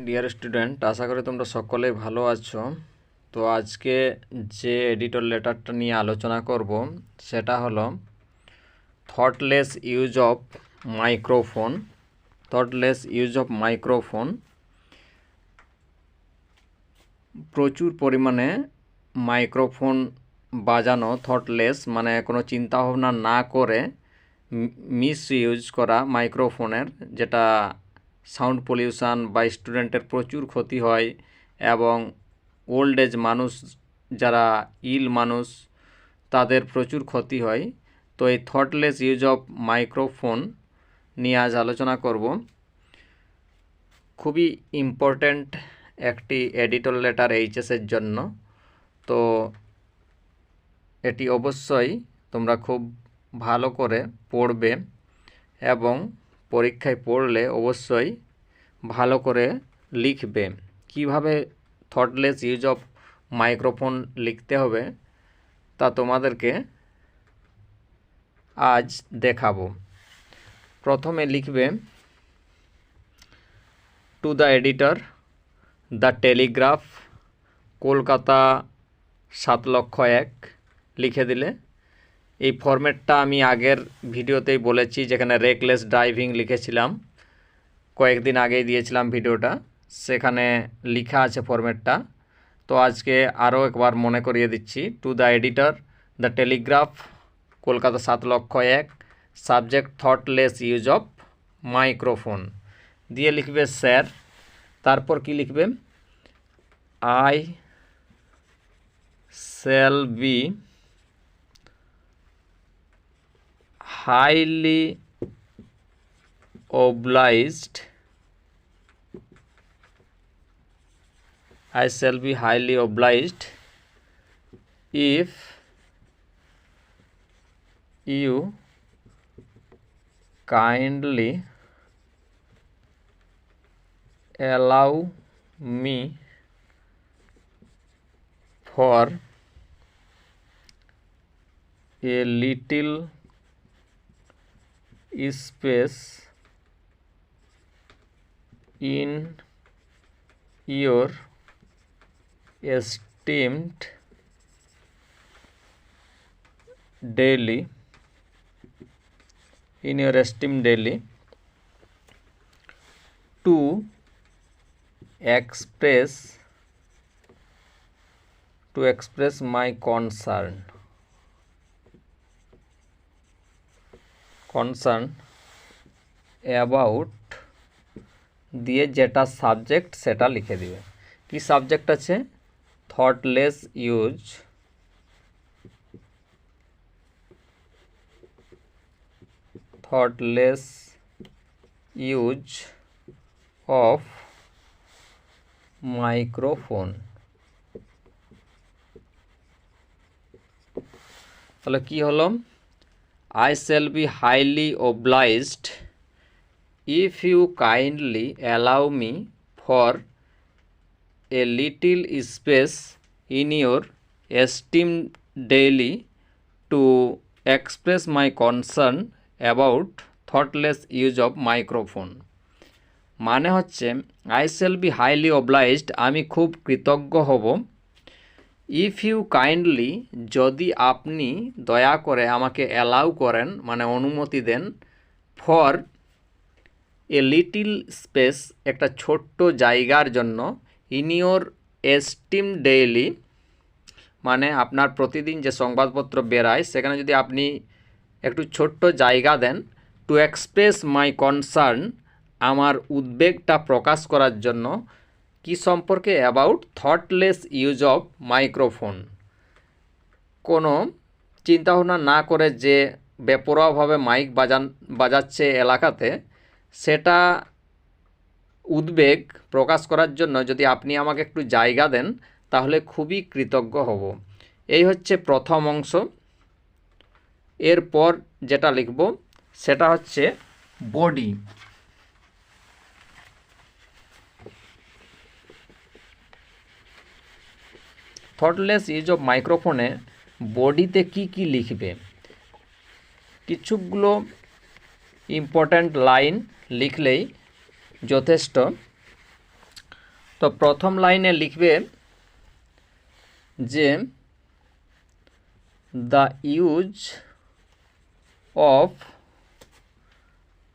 Dear student, আশা করি তোমরা সকলেই ভালো আছো। তো আজকে যে এডিটর লেটারটা নিয়ে আলোচনা করব সেটা হলো thoughtless use of microphone. Thoughtless use of microphone. প্রচুর পরিমাণে মাইক্রোফোন বাজানো, থটলেস মানে কোনো চিন্তাভাবনা না করে মিস ইউজ করা মাইক্রোফোনের, যেটা সাউন্ড পলিউশান বা স্টুডেন্টের প্রচুর ক্ষতি হয় এবং ওল্ড এজ মানুষ, যারা ইল মানুষ, তাদের প্রচুর ক্ষতি হয়। তো এই থটলেস ইউজ অফ মাইক্রোফোন নিয়ে আজ আলোচনা করব। খুবই ইম্পর্ট্যান্ট একটি এডিটর লেটার এইচএসের জন্য। তো এটি অবশ্যই তোমরা খুব ভালো করে পড়বে এবং পরীক্ষায় পড়লে অবশ্যই ভালো করে লিখবে। কিভাবে থটলেস ইউজ অফ মাইক্রোফোন লিখতে হবে তা তোমাদেরকে আজ দেখাবো। প্রথমে লিখবে to the editor, the Telegraph, Kolkata 7,01,000 লিখে দিলে। এই ফরম্যাটটা আমি আগের ভিডিওতেই বলেছি, যেখানে রেকলেস ড্রাইভিং লিখেছিলাম, কয়েকদিন আগেই দিয়েছিলাম ভিডিওটা, সেখানে লেখা আছে ফরম্যাটটা। তো আজকে আরও একবার মনে করিয়ে দিচ্ছি। To the editor, the Telegraph, Kolkata 7,01,000, subject thoughtless use of microphone দিয়ে লিখবে স্যার। তারপর কি লিখবে? I shall be highly obliged, I shall be highly obliged if you kindly allow me for a little space in your esteemed daily to express my concern about দিয়ে যেটা subject সেটা লিখে দিবে। কি সাবজেক্ট আছে? Thoughtless use of microphone. তাহলে কি হলো? I shall be highly obliged if you kindly allow me for a little space in your esteemed daily to express my concern about thoughtless use of microphone। মানে হচ্ছে I shall be highly obliged, আমি খুব কৃতজ্ঞ হব, if you kindly, যদি আপনি দয়া করে আমাকে অ্যালাউ করেন, মানে অনুমতি দেন, ফর এ লিটিল স্পেস, একটা ছোট্ট জায়গার জন্য, ইন ইয়োর এস্টিম ডেইলি, মানে আপনার প্রতিদিন যে সংবাদপত্র বেরায় সেখানে যদি আপনি একটু ছোট্ট জায়গা দেন, টু এক্সপ্রেস মাই কনসার্ন, আমার উদ্বেগটা প্রকাশ করার জন্য। কি সম্পর্কে? About thoughtless use of microphone. কোনো চিন্তাভাবনা না করে যে বেপরোয়াভাবে মাইক বাজাচ্ছে এলাকাতে, সেটা উদ্বেগ প্রকাশ করার জন্য যদি আপনি আমাকে একটু জায়গা দেন তাহলে খুবই কৃতজ্ঞ হব। এই হচ্ছে প্রথম অংশ। এরপর যেটা লিখব সেটা হচ্ছে বডি। থটলেস ইউজ অফ মাইক্রোফোনে বডিতে কি কি লিখবে? কিছুগুলো ইম্পর্ট্যান্ট লাইন লিখলেই যথেষ্ট। তো প্রথম লাইনে লিখবে যে the use of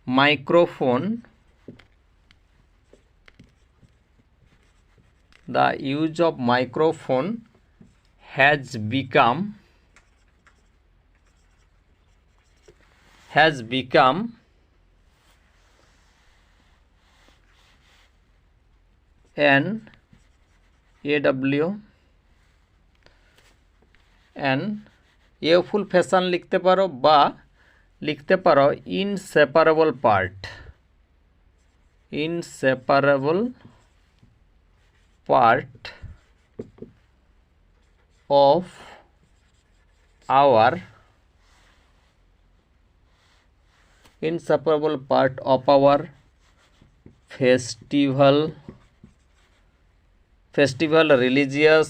microphone has become an full fashion লিখতে পারো বা লিখতে পারো inseparable part of our festival religious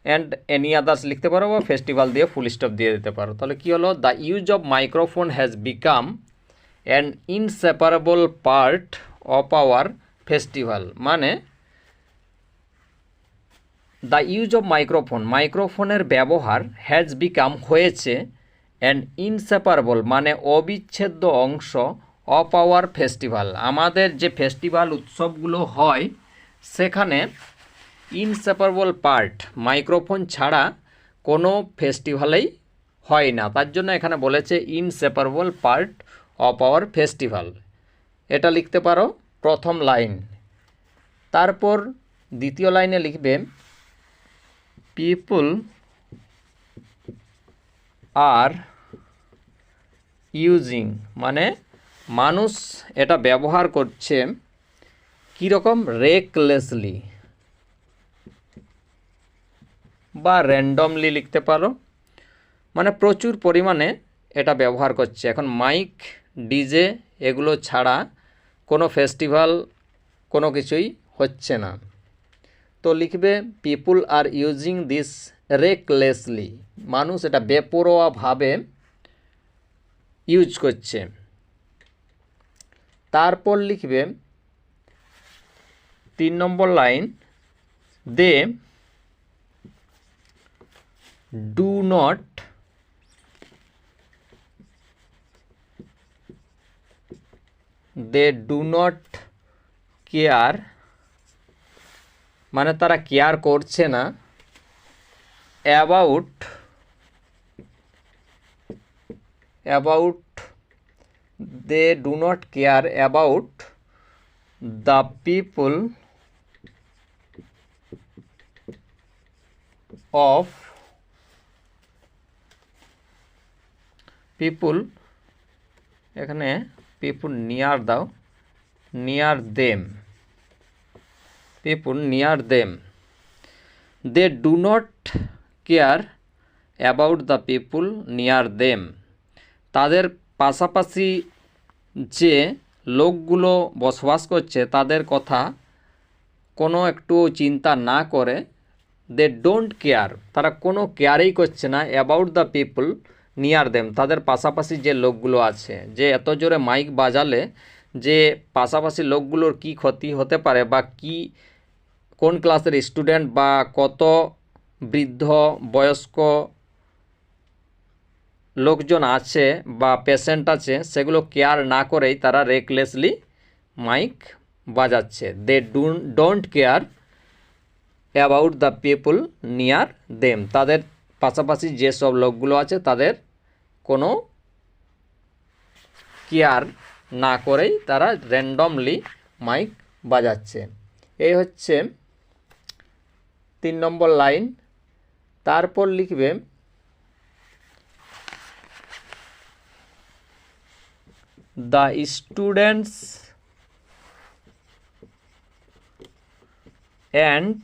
and any others লিখতে পারো বা ফেস্টিভ্যাল দিয়ে ফুল স্টপ দিয়ে দিতে পারো। তাহলে কি হলো, the use of microphone has become an inseparable part of our festival, মানে দ্য ইউজ অফ মাইক্রোফোনের ব্যবহার হ্যাজ বিকাম হয়েছে অ্যান ইনসেপারেবল মানে অবিচ্ছেদ্য অংশ অফ আওয়ার ফেস্টিভ্যাল, আমাদের যে ফেস্টিভ্যাল উৎসবগুলো হয় সেখানে ইনসেপারেবল পার্ট মাইক্রোফোন ছাড়া কোনো ফেস্টিভ্যালেই হয় না, তার জন্য এখানে বলেছে inseparable part of our festival. এটা লিখতে পারো প্রথম লাইন। তারপর দ্বিতীয় লাইনে লিখবে পিপল আর ইউজিং, মানে মানুষ এটা ব্যবহার করছে কীরকম, রেকলেসলি বা র্যান্ডমলি লিখতে পারো, মানে প্রচুর পরিমাণে এটা ব্যবহার করছে। এখন মাইক, ডিজে এগুলো ছাড়া কোনো ফেস্টিভ্যাল কোনো কিছুই হচ্ছে না। তো লিখবে people are using this recklessly, মানুষ এটা বেপরোয়াভাবে ইউজ করছে। তারপর লিখবে 3 number line, they do not care, মানে তারা কেয়ার করছে না about they do not care about the people of এখানে people near them, near them, people near them, they do not care about the people near them, তাদের পাশাপাশি যে লোকগুলো বসবাস করছে তাদের কথা কোনো একটু চিন্তা না করে, দে ডোন্ট কেয়ার, তারা কোনো কেয়ারই করছে না about the people near them, তাদের পাশাপাশি যে লোকগুলো আছে, যে এত জোরে মাইক বাজালে যে পাশাপাশি লোকগুলোর কি ক্ষতি হতে পারে বা কি কোন ক্লাসের স্টুডেন্ট বা কত বৃদ্ধ বয়স্ক লোকজন আছে বা পেশেন্ট আছে সেগুলো কেয়ার না করেই তারা রেকলেসলি মাইক বাজাচ্ছে। They don't care about the people near them, তাদের পাশাপাশি যেসব লোকগুলো আছে তাদের কোনো কেয়ার না করেই তারা র্যান্ডমলি মাইক বাজাচ্ছে। এই হচ্ছে 3 নম্বর লাইন। তারপর লিখবে the students and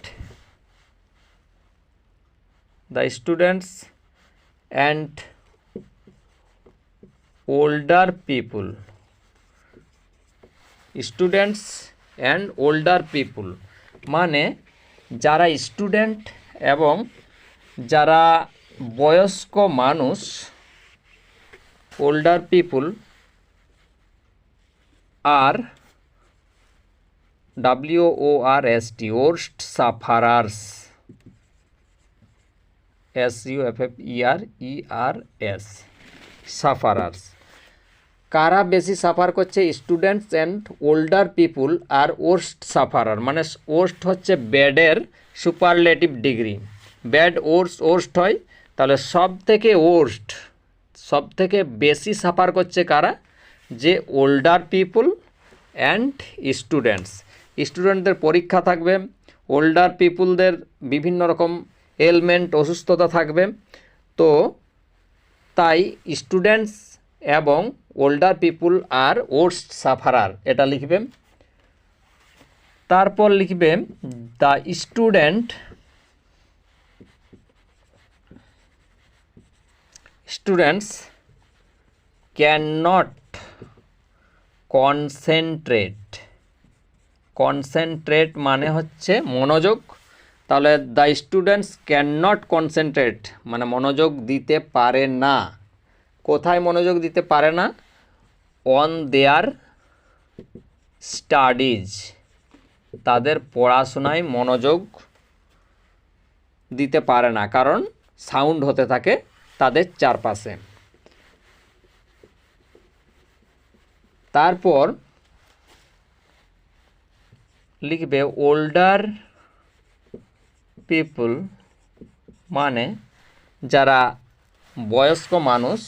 older people, students and older people মানে যারা স্টুডেন্ট এবং যারা বয়স্ক মানুষ, older people are WORST, worst sufferers, SUFFERERS, sufferers. কারা বেশি সাফার করছে? Students and older people are worst sufferer, মানে ওর্স্ট হচ্ছে ব্যাডের সুপারলেটিভ ডিগ্রি, ব্যাড ওর্স্ট হয়, তাহলে সব থেকে বেশি সাফার করছে কারা? যে ওল্ডার পিপুল অ্যান্ড স্টুডেন্টদের পরীক্ষা থাকবে, ওল্ডার পিপুলদের বিভিন্ন রকম এলমেন্ট অসুস্থতা থাকবে, তো তাই স্টুডেন্টস এবং older people are worst sufferer, এটা লিখবে। তারপর লিখবে the students can not concentrate মানে হচ্ছে মনোযোগ, তাহলে the students can not concentrate মানে মনোযোগ দিতে পারে না। কোথায় মনোযোগ দিতে পারে না? অন দেয়ার স্টাডিজ, তাদের পড়াশোনায় মনোযোগ দিতে পারে না, কারণ সাউন্ড হতে থাকে তাদের চারপাশে। তারপর লিখবে ওল্ডার পিপল মানে যারা বয়স্ক মানুষ,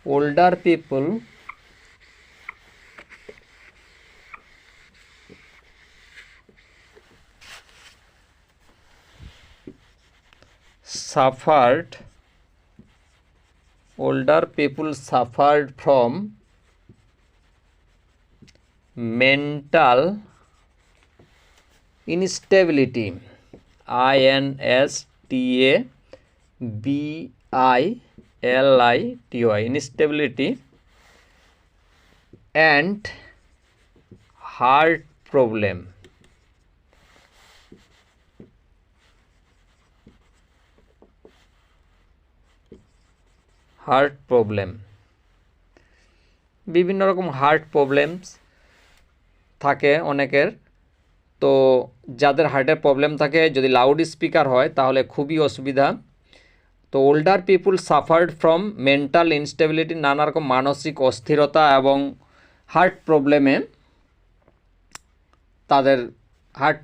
older people suffered from mental instability, INSTABILITY, instability and heart problem, বিভিন্ন রকম হার্ট প্রবলেমস থাকে অনেকের, তো যাদের হার্টের প্রবলেম থাকে যদি লাউড স্পিকার হয় তাহলে খুবই অসুবিধা। তো older people suffered from mental instability, নানা রকম মানসিক অস্থিরতা এবং হার্ট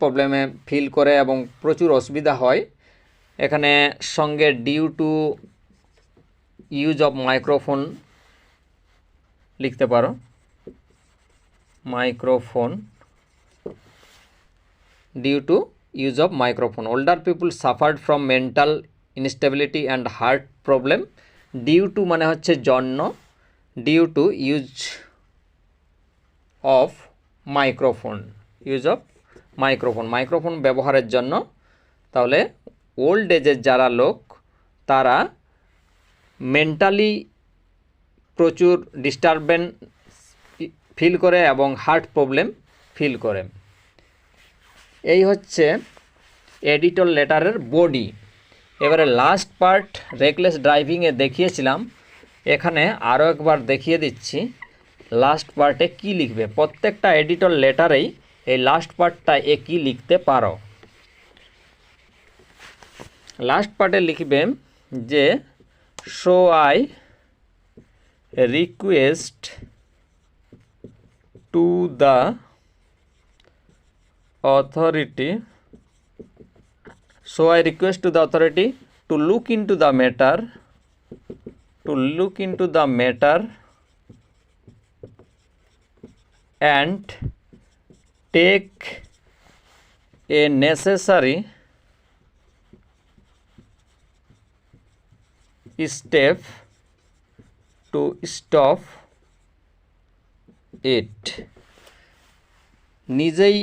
প্রবলেমে ফিল করে এবং প্রচুর অসুবিধা হয়। এখানে সঙ্গে due to use of microphone লিখতে পারো, due to use of microphone. Older people suffered from mental instability and heart problem, due to মানে হচ্ছে জন্য, due to use of microphone ব্যবহারের জন্য। তাহলে ওল্ড এজের যারা লোক তারা মেন্টালি প্রচুর ডিস্টারবেন্স ফিল করে এবং হার্ট প্রবলেম ফিল করে। এই হচ্ছে এডিটর লেটারের বডি। এবারে লাস্ট পার্ট রেকলেস ড্রাইভিংয়ে দেখিয়েছিলাম, এখানে আরও একবার দেখিয়ে দিচ্ছি লাস্ট পার্টে কি লিখবে। প্রত্যেকটা এডিটর লেটারেই এই লাস্ট পার্টটা কি লিখতে পারো। লাস্ট পার্টে লিখবে যে so I request to the authority to look into the matter and take a necessary step to stop it। নিজেই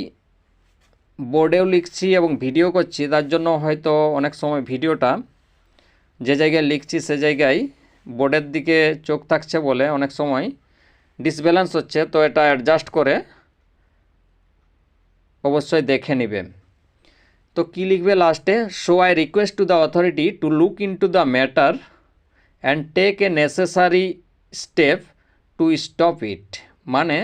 বোর্ডেও লিখছি এবং ভিডিও করছি, তার জন্য হয়তো অনেক সময় ভিডিওটা যে জায়গায় লিখছি সে জায়গায় বোর্ডের দিকে চোখ থাকছে বলে অনেক সময় ডিসব্যালেন্স হচ্ছে, তো এটা অ্যাডজাস্ট করে অবশ্যই দেখে নেবে। তো কি লিখবে লাস্টে? So I request to the authority to look into the matter and take a necessary step to stop it, মানে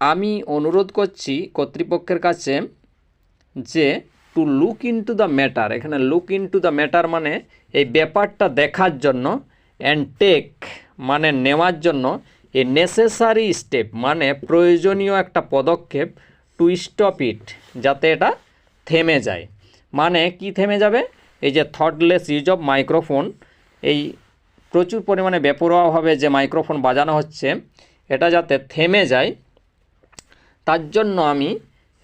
আমি অনুরোধ করছি কর্তৃপক্ষের কাছে যে to look into the matter, এখানে লুক ইনটু দ্য ম্যাটার মানে এই ব্যাপারটা দেখার জন্য, অ্যান্ড টেক মানে নেওয়ার জন্য, এ নেসেসারি স্টেপ মানে প্রয়োজনীয় একটা পদক্ষেপ, টু স্টপ ইট যাতে এটা থেমে যায়। মানে কি থেমে যাবে? এই যে থটলেস ইউজ অফ মাইক্রোফোন, এই প্রচুর পরিমাণে বেপরোয়াভাবে যে মাইক্রোফোন বাজানো হচ্ছে এটা যাতে থেমে যায়, তার জন্য আমি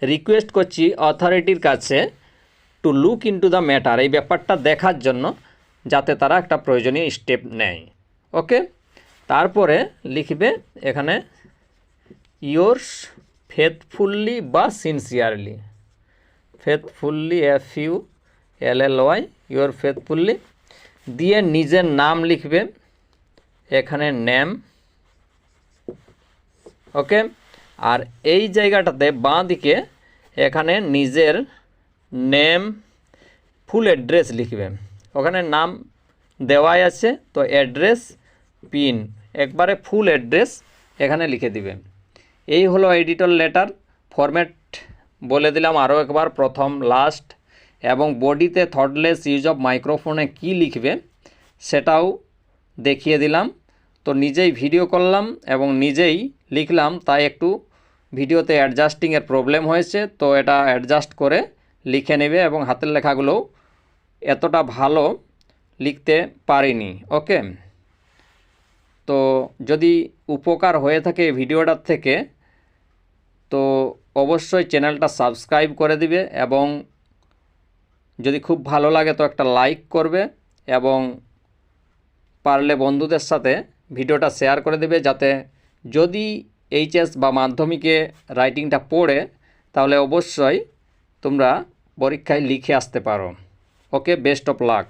রিকোয়েস্ট করছি অথরিটির কাছে two look into the matter, এই ব্যাপারটা দেখার জন্য যাতে তারা একটা প্রয়োজনীয় স্টেপ নেয়। ওকে, তারপরে লিখবে এখানে ইয়োর্স ফেথফুল্লি বা সিনসিয়ারলি, ফেথফুল্লি FULLY, ইয়োর ফেথফুল্লি দিয়ে নিজের নাম লিখবে এখানে নেম। ওকে, আর এই জায়গাটাতে বাঁ দিকে এখানে নিজের নেম ফুল অ্যাড্রেস লিখবে, ওখানে নাম দেওয়াই আছে তো অ্যাড্রেস পিন একবারে ফুল অ্যাড্রেস এখানে লিখে দিবে। এই হলো এডিটর লেটার। ফরম্যাট বলে দিলাম আরও একবার, প্রথম লাস্ট, এবং বডিতে থটলেস ইউজ অফ মাইক্রোফোনে কি লিখবে সেটাও দেখিয়ে দিলাম। তো নিজেই ভিডিও করলাম এবং নিজেই লিখলাম, তাই একটু ভিডিওতে অ্যাডজাস্টিংয়ের প্রবলেম হয়েছে, তো এটা অ্যাডজাস্ট করে লিখে নেবে। এবং হাতের লেখাগুলো এতটা ভালো লিখতে পারিনি। ওকে, তো যদি উপকার হয়ে থাকে ভিডিওটার থেকে তো অবশ্যই চ্যানেলটা সাবস্ক্রাইব করে দিবে, এবং যদি খুব ভালো লাগে তো একটা লাইক করবে, এবং পারলে বন্ধুদের সাথে ভিডিওটা শেয়ার করে দেবে, যাতে যদি এইচএস বা মাধ্যমিকে রাইটিংটা পড়ে তাহলে অবশ্যই তোমরা পরীক্ষায় লিখে আসতে পারো। ওকে, বেস্ট অফ লাক।